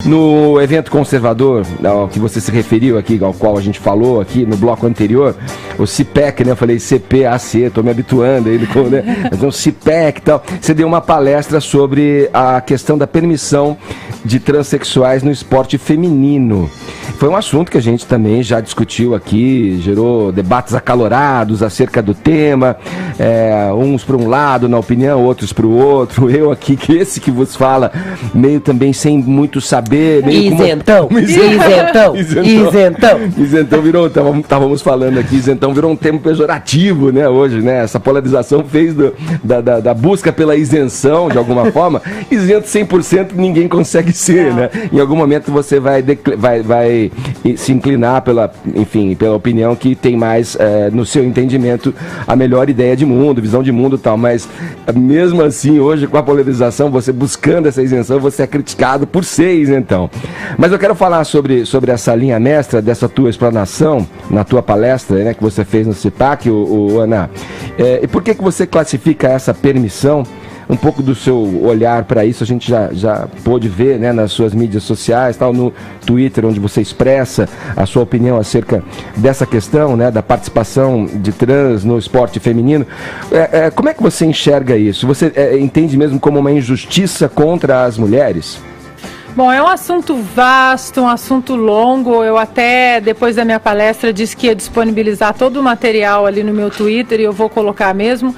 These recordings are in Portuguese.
No evento conservador, ao que você se referiu aqui, ao qual a gente falou aqui no bloco anterior, o CIPEC, né? Eu falei CPAC, tô me habituando aí, né? Mas é um CIPEC e tal. Você deu uma palestra sobre a questão da permissão de transexuais no esporte feminino. Foi um assunto que a gente também já discutiu aqui, gerou debates acalorados acerca do tema, uns para um lado, na opinião, outros para o outro. Eu aqui, que esse que vos fala, meio também sem muito saber. Meio isentão, isentão virou, estávamos falando aqui, isentão virou um termo pejorativo, né, hoje, né? Essa polarização fez da busca pela isenção, de alguma forma. Isento 100% ninguém consegue ser, né? Em algum momento você vai se inclinar pela opinião que tem mais, no seu entendimento, a melhor ideia de mundo, visão de mundo e tal, mas mesmo assim, hoje, com a polarização, você buscando essa isenção, você é criticado por ser isentão. Mas eu quero falar sobre essa linha mestra dessa tua explanação, na tua palestra, né, que você fez no CIPAC, Ana. E por que você classifica essa permissão? Um pouco do seu olhar para isso, a gente já pôde ver, né, nas suas mídias sociais, tal, no Twitter, onde você expressa a sua opinião acerca dessa questão, né, da participação de trans no esporte feminino. Como é que você enxerga isso? Você entende mesmo como uma injustiça contra as mulheres? Bom, é um assunto vasto, um assunto longo. Eu até, depois da minha palestra, disse que ia disponibilizar todo o material ali no meu Twitter e eu vou colocar mesmo.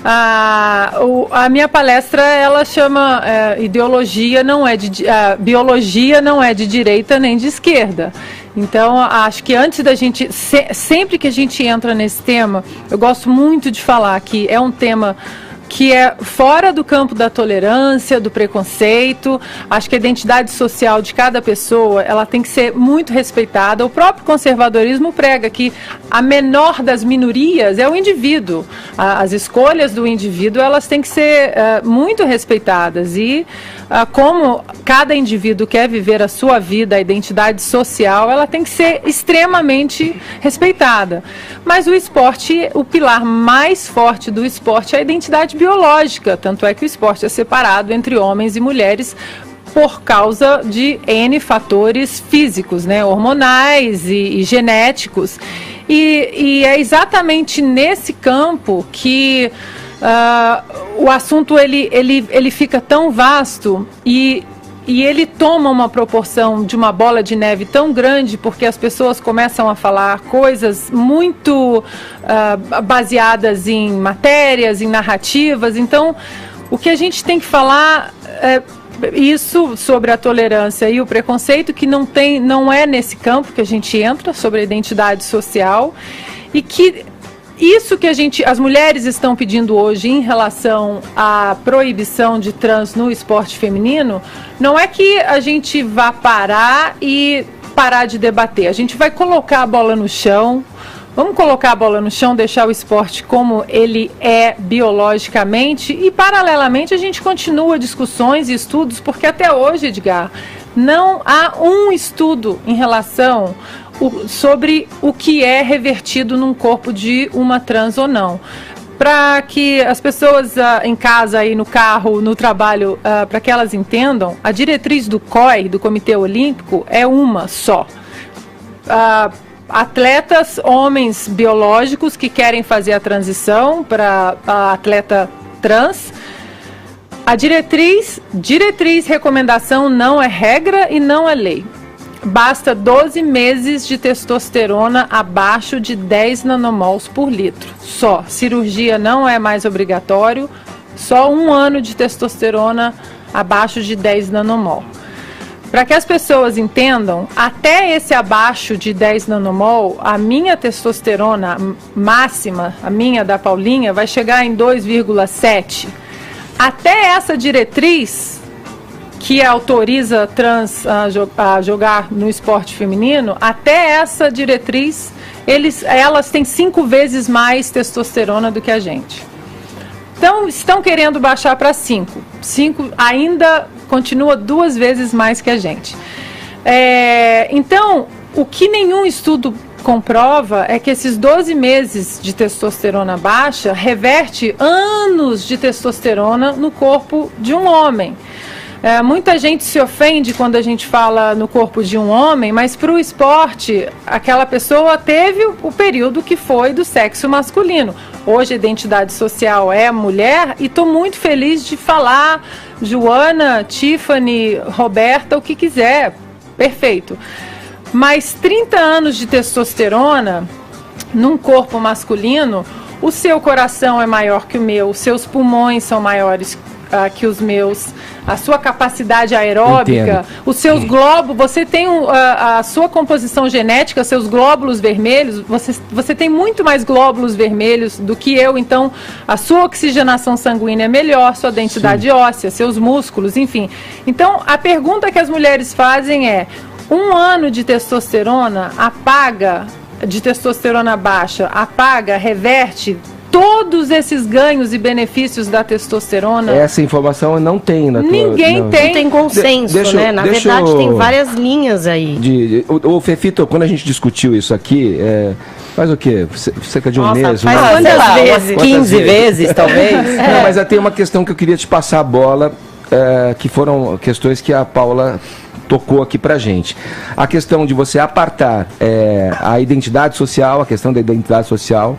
A minha palestra, ela chama Biologia não é de direita nem de esquerda. Então, acho que antes da gente, sempre que a gente entra nesse tema, eu gosto muito de falar que é um tema que é fora do campo da tolerância, do preconceito. Acho que a identidade social de cada pessoa, ela tem que ser muito respeitada. O próprio conservadorismo prega que a menor das minorias é o indivíduo. As escolhas do indivíduo, elas têm que ser muito respeitadas. E como cada indivíduo quer viver a sua vida, a identidade social, ela tem que ser extremamente respeitada. Mas o esporte, o pilar mais forte do esporte é a identidade biológica, tanto é que o esporte é separado entre homens e mulheres por causa de N fatores físicos, né, hormonais e genéticos. E é exatamente nesse campo que o assunto ele fica tão vasto e ele toma uma proporção de uma bola de neve tão grande, porque as pessoas começam a falar coisas muito baseadas em matérias, em narrativas. Então, o que a gente tem que falar é isso sobre a tolerância e o preconceito, que não é nesse campo que a gente entra, sobre a identidade social, e que isso que as mulheres estão pedindo hoje em relação à proibição de trans no esporte feminino, não é que a gente vá parar de debater. A gente vai colocar a bola no chão, vamos colocar a bola no chão, deixar o esporte como ele é biologicamente e, paralelamente, a gente continua discussões e estudos, porque até hoje, Edgar, não há um estudo em relação sobre o que é revertido num corpo de uma trans ou não. Para que as pessoas em casa, aí no carro, no trabalho, para que elas entendam, a diretriz do COI, do Comitê Olímpico, é uma só. Atletas, homens biológicos que querem fazer a transição para atleta trans. A diretriz, recomendação, não é regra e não é lei. Basta 12 meses de testosterona abaixo de 10 nanomols por litro. Só. Cirurgia não é mais obrigatório. Só 1 ano de testosterona abaixo de 10 nanomol. Para que as pessoas entendam, até esse abaixo de 10 nanomol, a minha testosterona máxima, a minha da Paulinha, vai chegar em 2,7. Até essa diretriz que autoriza trans a jogar no esporte feminino, até essa diretriz, elas têm 5 vezes mais testosterona do que a gente. Então, estão querendo baixar para 5. 5 ainda continua 2 vezes mais que a gente. Então, o que nenhum estudo comprova é que esses 12 meses de testosterona baixa reverte anos de testosterona no corpo de um homem. Muita gente se ofende quando a gente fala no corpo de um homem, mas para o esporte, aquela pessoa teve o período que foi do sexo masculino. Hoje a identidade social é mulher e estou muito feliz de falar Joana, Tiffany, Roberta, o que quiser. Perfeito. Mas 30 anos de testosterona num corpo masculino, o seu coração é maior que o meu, os seus pulmões são maiores que os meus, a sua capacidade aeróbica, os seus glóbulos, você tem a sua composição genética, seus glóbulos vermelhos, você tem muito mais glóbulos vermelhos do que eu, então a sua oxigenação sanguínea é melhor, sua densidade óssea, seus músculos, enfim. Então a pergunta que as mulheres fazem é: 1 ano de testosterona apaga, de testosterona baixa, apaga, reverte todos esses ganhos e benefícios da testosterona? Essa informação não tem na tua... Ninguém tem. Não tem consenso, né? Na verdade, tem várias linhas aí. O Fefito, quando a gente discutiu isso aqui, faz o quê? Cerca de um mês? Faz quantas vezes? Umas 15 vezes, talvez. Não, mas tem uma questão que eu queria te passar a bola, que foram questões que a Paula tocou aqui pra gente. A questão de você apartar a identidade social, a questão da identidade social,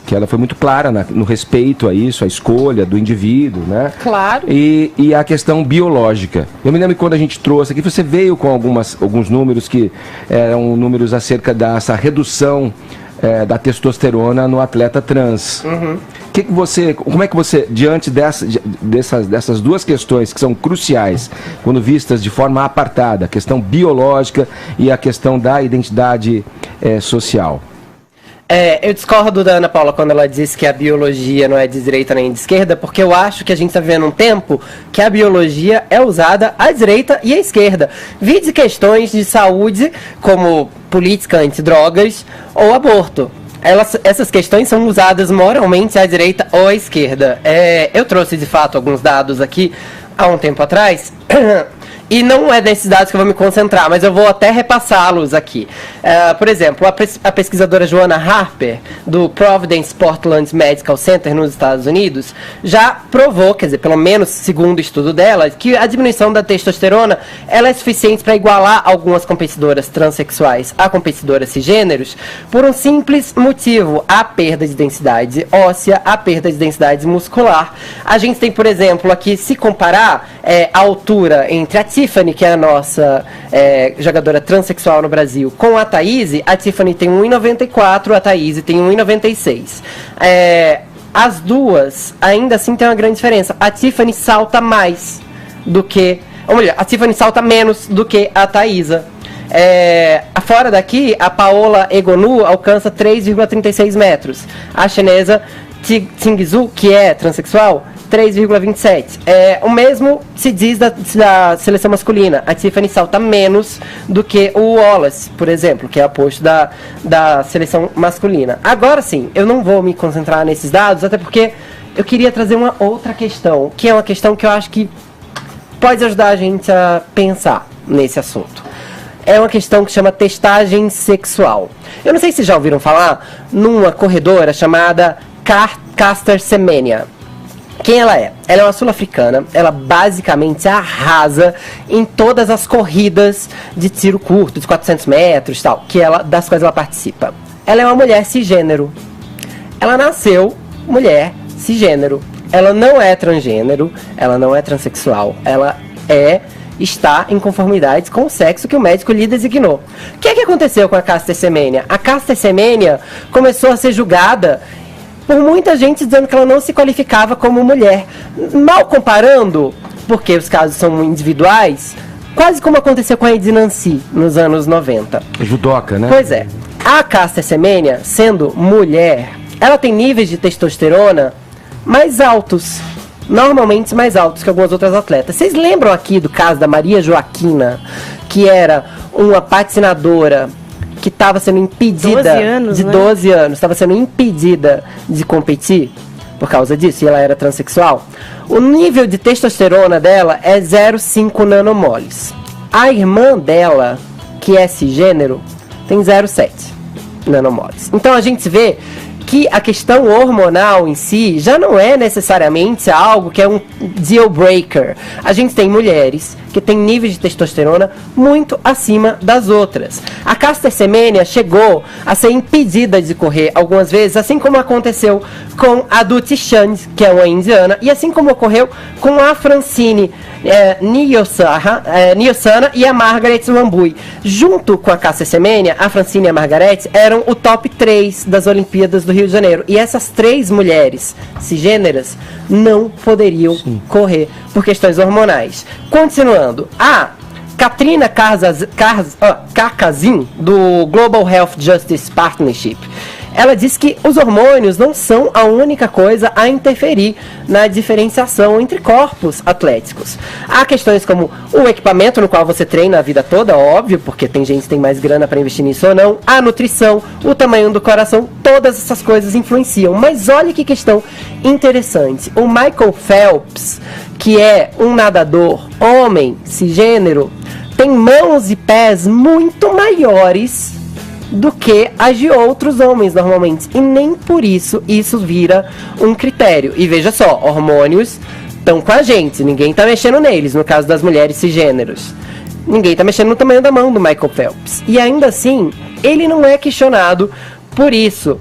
que ela foi muito clara no respeito a isso, a escolha do indivíduo, né? Claro. E a questão biológica. Eu me lembro que quando a gente trouxe aqui, você veio com alguns números que eram números acerca dessa redução da testosterona no atleta trans. Uhum. Como é que você, diante dessas duas questões que são cruciais, quando vistas de forma apartada, a questão biológica e a questão da identidade social? Eu discordo da Ana Paula quando ela disse que a biologia não é de direita nem de esquerda, porque eu acho que a gente está vivendo um tempo que a biologia é usada à direita e à esquerda. Vide questões de saúde, como política antidrogas ou aborto. Essas questões são usadas moralmente à direita ou à esquerda. Eu trouxe, de fato, alguns dados aqui há um tempo atrás... E não é nesses dados que eu vou me concentrar, mas eu vou até repassá-los aqui. Por exemplo, a pesquisadora Joanna Harper, do Providence Portland Medical Center, nos Estados Unidos, já provou, quer dizer, pelo menos segundo o estudo dela, que a diminuição da testosterona ela é suficiente para igualar algumas competidoras transexuais a competidoras cisgêneros, por um simples motivo: a perda de densidade óssea, a perda de densidade muscular. A gente tem, por exemplo, aqui, se comparar a altura entre a Tiffany, que é a nossa jogadora transexual no Brasil, com a Thaís, a Tiffany tem 1,94, a Thaís tem 1,96. As duas, ainda assim, tem uma grande diferença. A Tiffany salta mais do que... Ou melhor, a Tiffany salta menos do que a Thaísa. Fora daqui, a Paola Egonu alcança 3,36 metros. A chinesa Tingzu, que é transexual, 3,27. O mesmo se diz da seleção masculina. A Tiffany salta menos do que o Wallace, por exemplo, que é oposto da seleção masculina. Agora sim, eu não vou me concentrar nesses dados, até porque eu queria trazer uma outra questão, que é uma questão que eu acho que pode ajudar a gente a pensar nesse assunto. É uma questão que chama testagem sexual. Eu não sei se já ouviram falar numa corredora chamada Caster Semenya. Quem ela é? Ela é uma sul-africana, ela basicamente arrasa em todas as corridas de tiro curto, de 400 metros e tal, das quais ela participa. Ela é uma mulher cisgênero. Ela nasceu mulher cisgênero. Ela não é transgênero, ela não é transexual, ela está em conformidade com o sexo que o médico lhe designou. O que aconteceu com a Caster Semenya? A Caster Semenya começou a ser julgada por muita gente dizendo que ela não se qualificava como mulher. Mal comparando, porque os casos são individuais, quase como aconteceu com a Edi Nancy nos anos 90. Judoca, né? Pois é. A Caster Semenya, sendo mulher, ela tem níveis de testosterona mais altos. Normalmente mais altos que algumas outras atletas. Vocês lembram aqui do caso da Maria Joaquina, que era uma patinadora que estava sendo impedida 12 anos, estava sendo impedida de competir por causa disso, e ela era transexual? O nível de testosterona dela é 0,5 nanomoles. A irmã dela, que é cisgênero, tem 0,7 nanomoles. Então a gente vê que a questão hormonal em si já não é necessariamente algo que é um deal breaker. A gente tem mulheres que têm níveis de testosterona muito acima das outras. A Caster Semenya chegou a ser impedida de correr algumas vezes, assim como aconteceu com a Dutty Chand, que é uma indiana, e assim como ocorreu com a Francine Niyonsana e a Margaret Wambui. Junto com a Caster Semenya, a Francine e a Margaret eram o top 3 das Olimpíadas do Rio de Janeiro. E essas 3 mulheres cisgêneras não poderiam correr por questões hormonais. Continuando, a Katrina Karkazin, do Global Health Justice Partnership, ela diz que os hormônios não são a única coisa a interferir na diferenciação entre corpos atléticos. Há questões como o equipamento no qual você treina a vida toda, óbvio, porque tem gente que tem mais grana para investir nisso ou não, a nutrição, o tamanho do coração, todas essas coisas influenciam. Mas olha que questão interessante. O Michael Phelps, que é um nadador homem, cisgênero, tem mãos e pés muito maiores do que as de outros homens normalmente, e nem por isso vira um critério. E veja só, hormônios estão com a gente, ninguém está mexendo neles, no caso das mulheres cisgêneros, ninguém está mexendo no tamanho da mão do Michael Phelps, e ainda assim ele não é questionado por isso.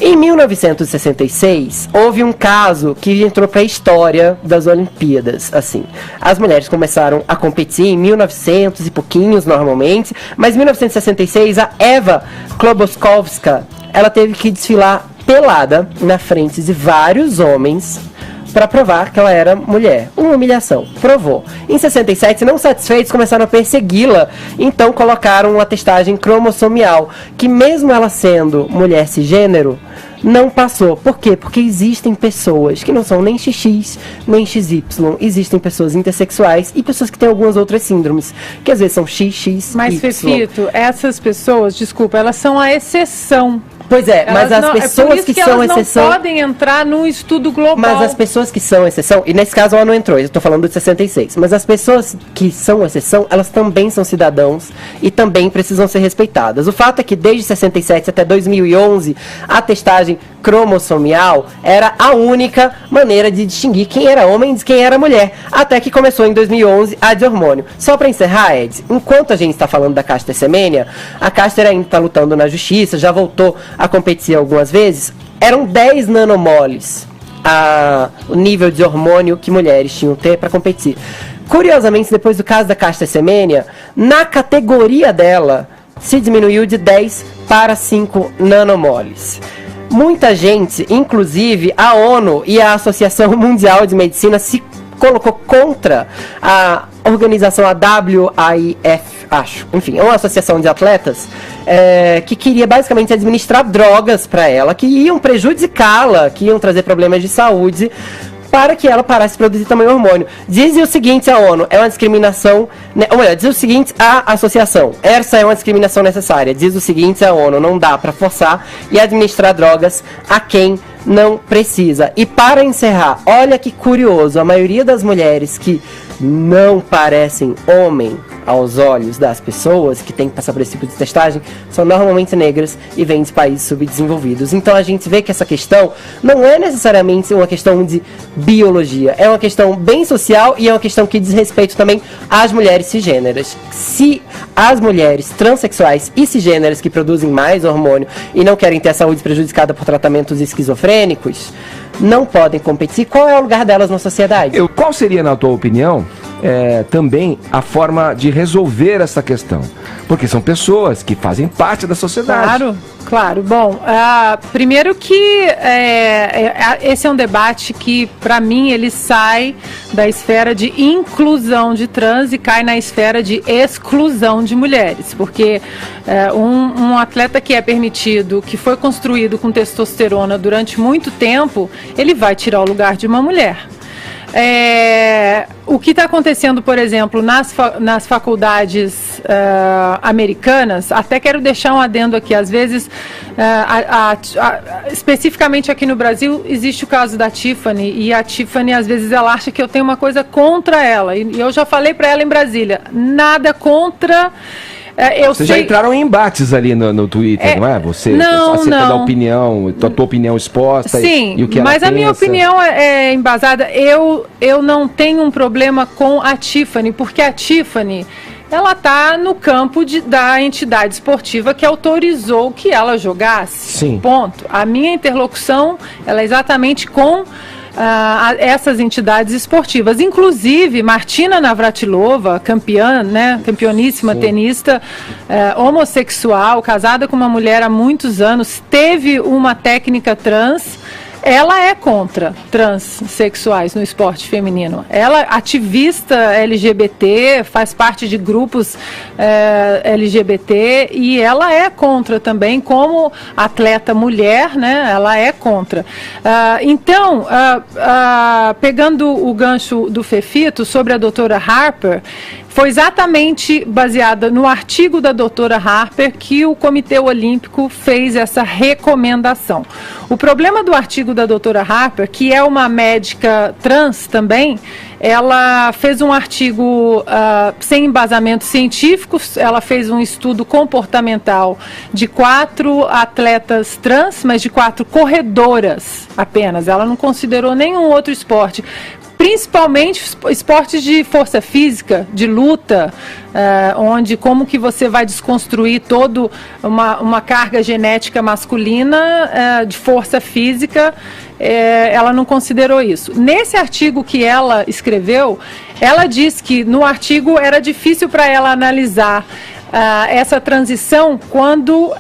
Em 1966, houve um caso que entrou para a história das Olimpíadas. Assim, as mulheres começaram a competir em 1900 e pouquinhos, normalmente, mas em 1966, a Eva Kloboskovska, ela teve que desfilar pelada na frente de vários homens para provar que ela era mulher. Uma humilhação. Provou. Em 67, não satisfeitos, começaram a persegui-la. Então colocaram uma testagem cromossomial, que mesmo ela sendo mulher cisgênero, não passou. Por quê? Porque existem pessoas que não são nem XX, nem XY. Existem pessoas intersexuais e pessoas que têm algumas outras síndromes, que às vezes são XX. Mas, Fefito, essas pessoas, desculpa, elas são a exceção. Pois é, mas as pessoas que são exceção... não podem entrar num estudo global. Mas as pessoas que são exceção, e nesse caso ela não entrou, eu estou falando de 66, mas as pessoas que são exceção, elas também são cidadãos e também precisam ser respeitadas. O fato é que desde 67 até 2011, a testagem cromossomial era a única maneira de distinguir quem era homem de quem era mulher, até que começou em 2011 a de hormônio. Só para encerrar, Ed, enquanto a gente está falando da Caster Semenya, a Caster ainda está lutando na justiça, já voltou a competir algumas vezes. Eram 10 nanomoles o nível de hormônio que mulheres tinham que ter para competir. Curiosamente, depois do caso da Caster Semenya, na categoria dela se diminuiu de 10 para 5 nanomoles. Muita gente, inclusive a ONU e a Associação Mundial de Medicina, se colocou contra a organização, a WIF, acho. Enfim, é uma associação de atletas que queria basicamente administrar drogas para ela, que iam prejudicá-la, que iam trazer problemas de saúde, para que ela parasse de produzir tamanho hormônio. Dizem o seguinte a ONU, é uma discriminação, né, ou melhor, diz o seguinte a associação, essa é uma discriminação necessária. Diz o seguinte a ONU, não dá para forçar e administrar drogas a quem não precisa. E para encerrar, olha que curioso, a maioria das mulheres que não parecem homem aos olhos das pessoas que têm que passar por esse tipo de testagem são normalmente negras e vêm de países subdesenvolvidos. Então a gente vê que essa questão não é necessariamente uma questão de biologia, é uma questão bem social e é uma questão que diz respeito também às mulheres cisgêneras. Se as mulheres transexuais e cisgêneras que produzem mais hormônio e não querem ter a saúde prejudicada por tratamentos esquizofrênicos, não podem competir, qual é o lugar delas na sociedade? Qual seria, na tua opinião, também a forma de resolver essa questão? Porque são pessoas que fazem parte da sociedade. Claro. Bom, primeiro que esse é um debate que, para mim, ele sai da esfera de inclusão de trans e cai na esfera de exclusão de mulheres. Porque um atleta que é permitido, que foi construído com testosterona durante muito tempo, ele vai tirar o lugar de uma mulher. O que está acontecendo, por exemplo, nas faculdades americanas, até quero deixar um adendo aqui, às vezes, especificamente aqui no Brasil, existe o caso da Tiffany, e a Tiffany, às vezes, ela acha que eu tenho uma coisa contra ela, e eu já falei para ela em Brasília, nada contra Vocês já entraram em embates ali no Twitter, não é? Você acerca da opinião, a tua opinião exposta. Sim, e o que ela mas pensa. A minha opinião é embasada. Eu não tenho um problema com a Tiffany, porque a Tiffany, ela está no campo da entidade esportiva que autorizou que ela jogasse. Sim. Ponto. A minha interlocução ela é exatamente com essas entidades esportivas. Inclusive, Martina Navratilova, campeã, né, campeoníssima Sim. tenista, homossexual, casada com uma mulher há muitos anos, teve uma técnica trans. Ela é contra transexuais no esporte feminino. Ela é ativista LGBT, faz parte de grupos LGBT e ela é contra também, como atleta mulher, né? Ela é contra. Então, pegando o gancho do Fefito sobre a doutora Harper, foi exatamente baseada no artigo da doutora Harper que o Comitê Olímpico fez essa recomendação. O problema do artigo da doutora Harper, que é uma médica trans também, ela fez um artigo sem embasamento científico, ela fez um estudo comportamental de 4 atletas trans, mas de 4 corredoras apenas. Ela não considerou nenhum outro esporte. Principalmente esportes de força física, de luta, onde como que você vai desconstruir toda uma carga genética masculina de força física, ela não considerou isso. Nesse artigo que ela escreveu, ela diz que no artigo era difícil para ela analisar essa transição quando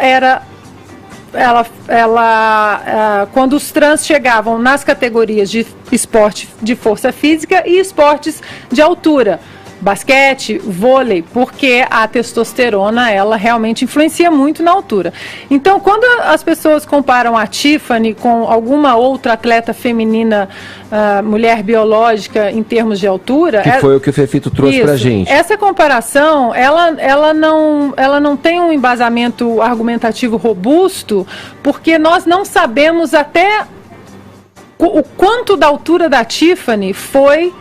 quando os trans chegavam nas categorias de esporte de força física e esportes de altura, basquete, vôlei, porque a testosterona, ela realmente influencia muito na altura. Então, quando as pessoas comparam a Tiffany com alguma outra atleta feminina, mulher biológica, em termos de altura... Que foi o que o Fefito trouxe pra gente. Essa comparação, ela não tem um embasamento argumentativo robusto, porque nós não sabemos até o quanto da altura da Tiffany foi...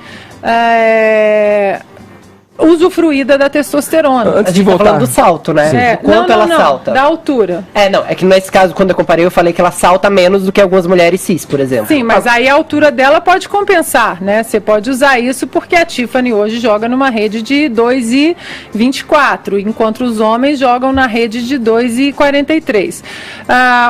usufruída da testosterona. Antes de voltar, falando do salto, né? Quanto ela salta? Da altura. É que nesse caso, quando eu comparei, eu falei que ela salta menos do que algumas mulheres cis, por exemplo. Sim, mas aí a altura dela pode compensar, né? Você pode usar isso porque a Tiffany hoje joga numa rede de 2,24, enquanto os homens jogam na rede de 2,43.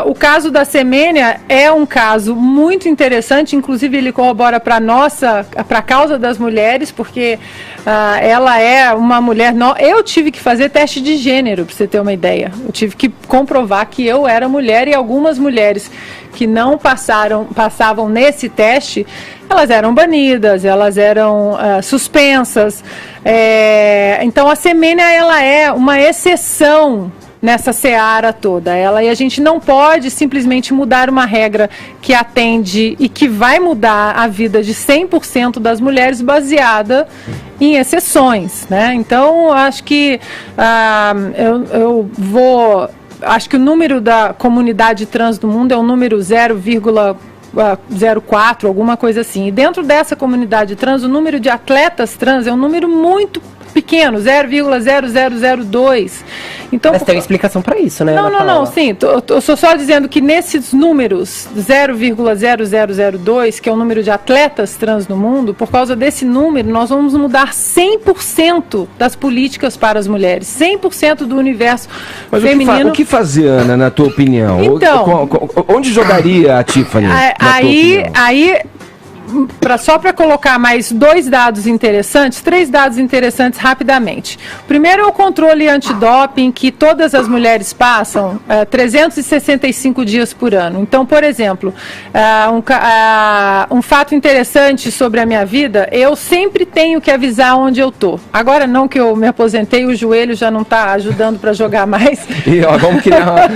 O caso da Semenya é um caso muito interessante, inclusive ele corrobora para a causa das mulheres, porque ela é uma mulher... Eu tive que fazer teste de gênero, para você ter uma ideia. Eu tive que comprovar que eu era mulher e algumas mulheres que não passavam nesse teste, elas eram banidas, elas eram suspensas. Então a Semenya, ela é uma exceção nessa seara toda. E a gente não pode simplesmente mudar uma regra que atende e que vai mudar a vida de 100% das mulheres baseada em exceções, né? Então, acho que acho que o número da comunidade trans do mundo é um número 0,04, alguma coisa assim. E dentro dessa comunidade trans, o número de atletas trans é um número muito pequeno, 0,0002. Então, mas tem uma explicação para isso, né? Não, sim. Eu estou só dizendo que nesses números, 0,0002, que é o número de atletas trans no mundo, por causa desse número, nós vamos mudar 100% das políticas para as mulheres, 100% do universo feminino. O que fazer, Ana, na tua opinião? Então, onde jogaria a Tiffany, na tua opinião? Só para colocar mais 3 dados interessantes rapidamente. Primeiro é o controle antidoping, que todas as mulheres passam 365 dias por ano. Então, por exemplo, um fato interessante sobre a minha vida, eu sempre tenho que avisar onde eu tô. Agora não, que eu me aposentei, o joelho já não está ajudando para jogar mais. E vamos criar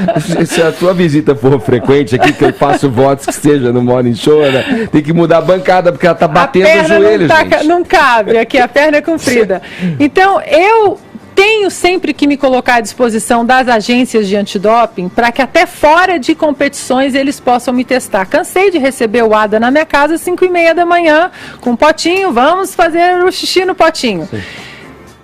se a tua visita for frequente aqui, que eu faço votos que seja no Morning Show, né? Tem que mudar a bancada, porque ela tá batendo o joelho, gente. Não cabe, aqui a perna é comprida. Então, eu tenho sempre que me colocar à disposição das agências de antidoping para que até fora de competições eles possam me testar. Cansei de receber o ADA na minha casa às 5h30 da manhã, com um potinho, vamos fazer o xixi no potinho. Sim.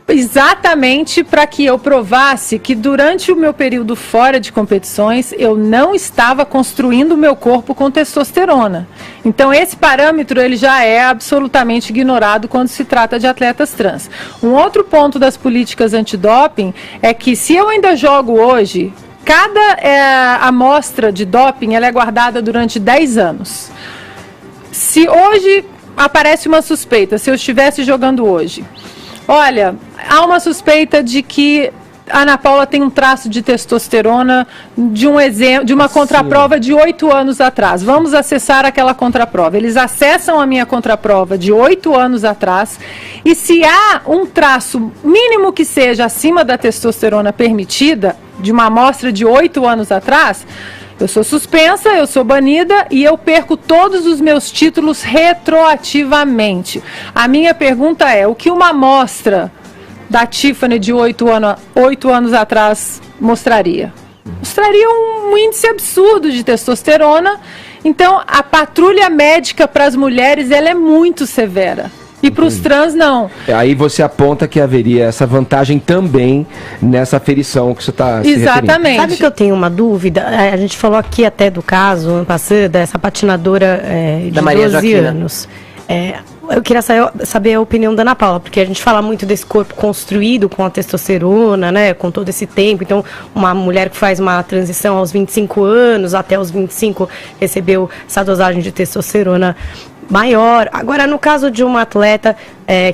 exatamente para que eu provasse que durante o meu período fora de competições eu não estava construindo o meu corpo com testosterona. Então esse parâmetro ele já é absolutamente ignorado quando se trata de atletas trans. Um outro ponto das políticas antidoping é que se eu ainda jogo hoje, cada amostra de doping ela é guardada durante 10 anos. Se hoje aparece uma suspeita, se eu estivesse jogando hoje, olha, há uma suspeita de que a Ana Paula tem um traço de testosterona de uma contraprova de 8 anos atrás. Vamos acessar aquela contraprova. Eles acessam a minha contraprova de 8 anos atrás e se há um traço mínimo que seja acima da testosterona permitida, de uma amostra de 8 anos atrás, eu sou suspensa, eu sou banida e eu perco todos os meus títulos retroativamente. A minha pergunta é, o que uma amostra da Tiffany de 8 anos atrás mostraria? Mostraria um índice absurdo de testosterona. Então, a patrulha médica para as mulheres ela é muito severa. E para os trans, não. Aí você aponta que haveria essa vantagem também nessa aferição que você está se referindo. Exatamente. Sabe que eu tenho uma dúvida? A gente falou aqui até do caso, ano passado, dessa patinadora de 12 anos. Eu queria saber a opinião da Ana Paula, porque a gente fala muito desse corpo construído com a testosterona, né, com todo esse tempo. Então, uma mulher que faz uma transição aos 25 anos, até os 25, recebeu essa dosagem de testosterona maior. Agora, no caso de uma atleta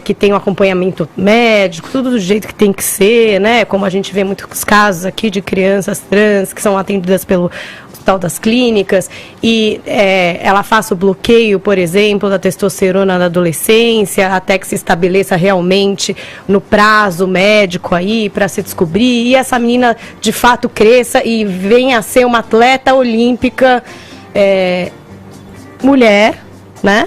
que tem um acompanhamento médico, tudo do jeito que tem que ser, né, como a gente vê muitos casos aqui de crianças trans que são atendidas pelo Hospital das Clínicas, e ela faça o bloqueio, por exemplo, da testosterona na adolescência, até que se estabeleça realmente no prazo médico aí para se descobrir, e essa menina de fato cresça e venha a ser uma atleta olímpica mulher, né?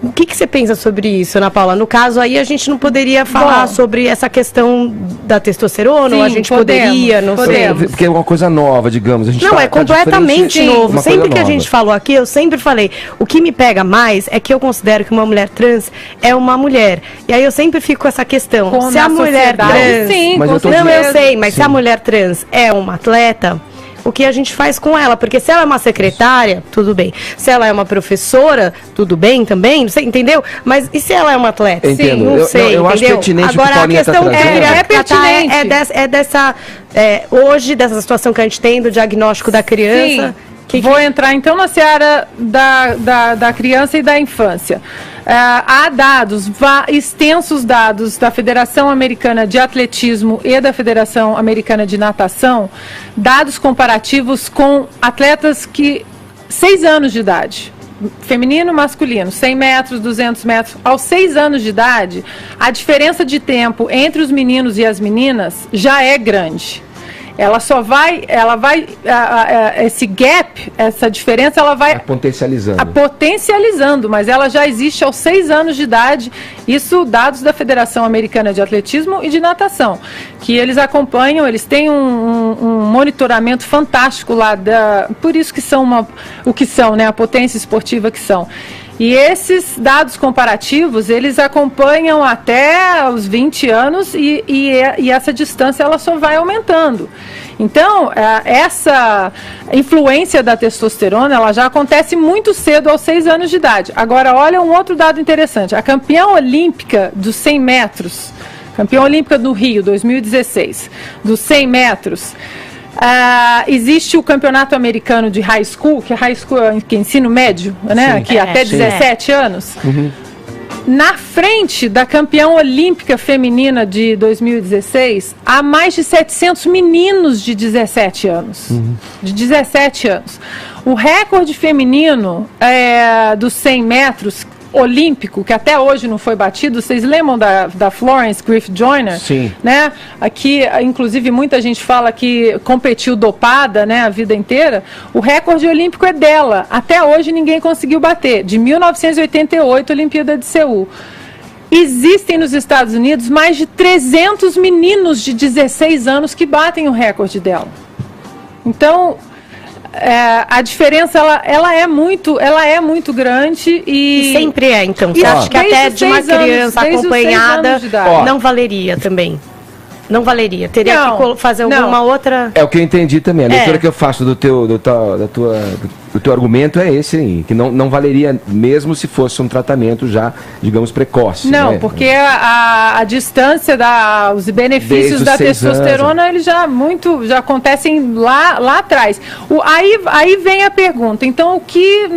O que você pensa sobre isso, Ana Paula? No caso aí a gente não poderia falar sobre essa questão da testosterona, ou a gente poderia, não sei. Porque é uma coisa nova, digamos. A gente não, é completamente novo. Sempre que a gente falou aqui, eu sempre falei, o que me pega mais é que eu considero que uma mulher trans é uma mulher. E aí eu sempre fico com essa questão. Se a mulher trans... Sim, não, eu sei, mas se a mulher trans é uma atleta, o que a gente faz com ela? Porque se ela é uma secretária, tudo bem. Se ela é uma professora, tudo bem também, não sei, entendeu? Mas e se ela é uma atleta? Entendo. Sim, não sei, eu acho pertinente. Agora, a questão pertinente. Hoje, dessa situação que a gente tem do diagnóstico da criança. Vou entrar então na seara da criança e da infância. Há dados, extensos dados da Federação Americana de Atletismo e da Federação Americana de Natação, dados comparativos com atletas que 6 anos de idade, feminino, masculino, 100 metros, 200 metros, aos 6 anos de idade, a diferença de tempo entre os meninos e as meninas já é grande. Esse gap, essa diferença, ela vai potencializando, mas ela já existe aos 6 anos de idade. Isso, dados da Federação Americana de Atletismo e de Natação, que eles acompanham, eles têm um monitoramento fantástico lá, por isso que são o que são, né, a potência esportiva que são. E esses dados comparativos, eles acompanham até os 20 anos e essa distância ela só vai aumentando. Então, essa influência da testosterona, ela já acontece muito cedo, aos 6 anos de idade. Agora, olha um outro dado interessante. A campeã olímpica dos 100 metros, campeã olímpica do Rio, 2016, dos 100 metros... existe o campeonato americano de high school, que é ensino médio, né? Que até 17 anos. Uhum. Na frente da campeã olímpica feminina de 2016, há mais de 700 meninos de 17 anos. Uhum. De 17 anos. O recorde feminino dos 100 metros olímpico, que até hoje não foi batido, vocês lembram da Florence Griffith Joyner? Sim. Né? Aqui, inclusive, muita gente fala que competiu dopada, né, a vida inteira. O recorde olímpico é dela. Até hoje ninguém conseguiu bater. De 1988, Olimpíada de Seul. Existem nos Estados Unidos mais de 300 meninos de 16 anos que batem o recorde dela. Então, a diferença ela é muito grande e sempre é, então. Você acha que até de uma criança acompanhada não valeria também? Não valeria, teria que fazer alguma outra... É o que eu entendi também, a leitura que eu faço do teu argumento é esse aí, que não valeria mesmo se fosse um tratamento já, digamos, precoce. Não, né? Porque a distância, os benefícios da testosterona, eles já acontecem lá atrás. Aí vem a pergunta, então o que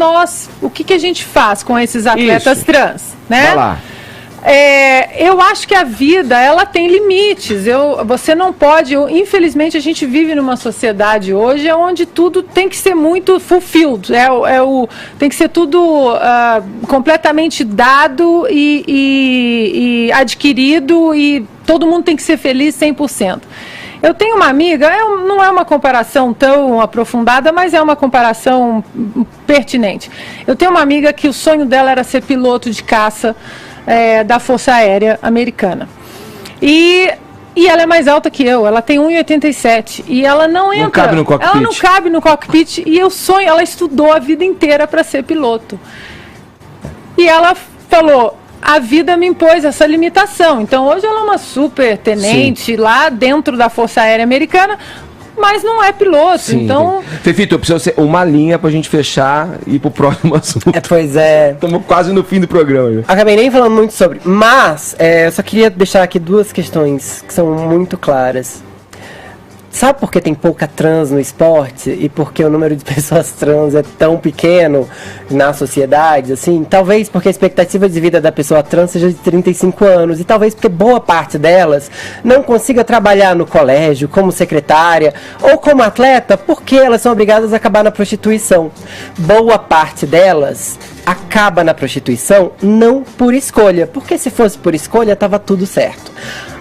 a gente faz com esses atletas trans? Né? Vai lá. Eu acho que a vida, ela tem limites. Você não pode... infelizmente, a gente vive numa sociedade hoje onde tudo tem que ser muito fulfilled. Tem que ser tudo completamente dado e adquirido, e todo mundo tem que ser feliz 100%. Eu tenho uma amiga, não é uma comparação tão aprofundada, mas é uma comparação pertinente. Eu tenho uma amiga que o sonho dela era ser piloto de caça da Força Aérea Americana. E ela é mais alta que eu, ela tem 1,87 e ela não entra. Não cabe no cockpit. Ela não cabe no cockpit e ela estudou a vida inteira para ser piloto. E ela falou: a vida me impôs essa limitação. Então hoje ela é uma super tenente lá dentro da Força Aérea Americana, mas não é piloto. Sim, então... Fefito, eu preciso ser uma linha pra gente fechar e ir pro próximo assunto. Pois é. Estamos quase no fim do programa. Viu? Acabei nem falando muito sobre, mas eu só queria deixar aqui duas questões que são muito claras. Sabe por que tem pouca trans no esporte e por que o número de pessoas trans é tão pequeno na sociedade, assim? Talvez porque a expectativa de vida da pessoa trans seja de 35 anos e talvez porque boa parte delas não consiga trabalhar no colégio como secretária ou como atleta porque elas são obrigadas a acabar na prostituição. Boa parte delas acaba na prostituição não por escolha, porque se fosse por escolha estava tudo certo.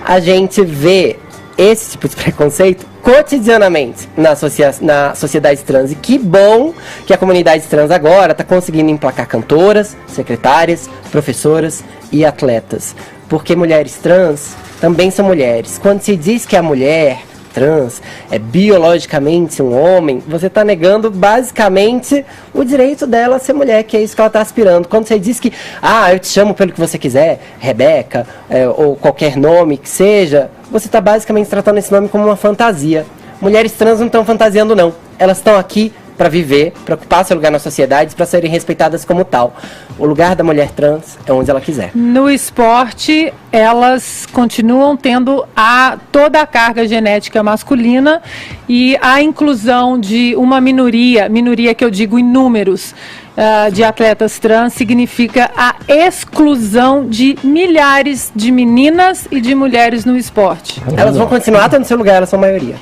A gente vê esse tipo de preconceito cotidianamente na sociedade trans. E que bom que a comunidade trans agora está conseguindo emplacar cantoras, secretárias, professoras e atletas. Porque mulheres trans também são mulheres. Quando se diz que a mulher trans é biologicamente um homem, você está negando basicamente o direito dela a ser mulher, que é isso que ela está aspirando. Quando você diz que, eu te chamo pelo que você quiser, Rebeca, ou qualquer nome que seja, você está basicamente tratando esse nome como uma fantasia. Mulheres trans não estão fantasiando, não. Elas estão aqui para viver, para ocupar seu lugar na sociedade, para serem respeitadas como tal. O lugar da mulher trans é onde ela quiser. No esporte, elas continuam tendo toda a carga genética masculina e a inclusão de uma minoria que eu digo em números, de atletas trans, significa a exclusão de milhares de meninas e de mulheres no esporte. Elas vão continuar tendo seu lugar, elas são maioria.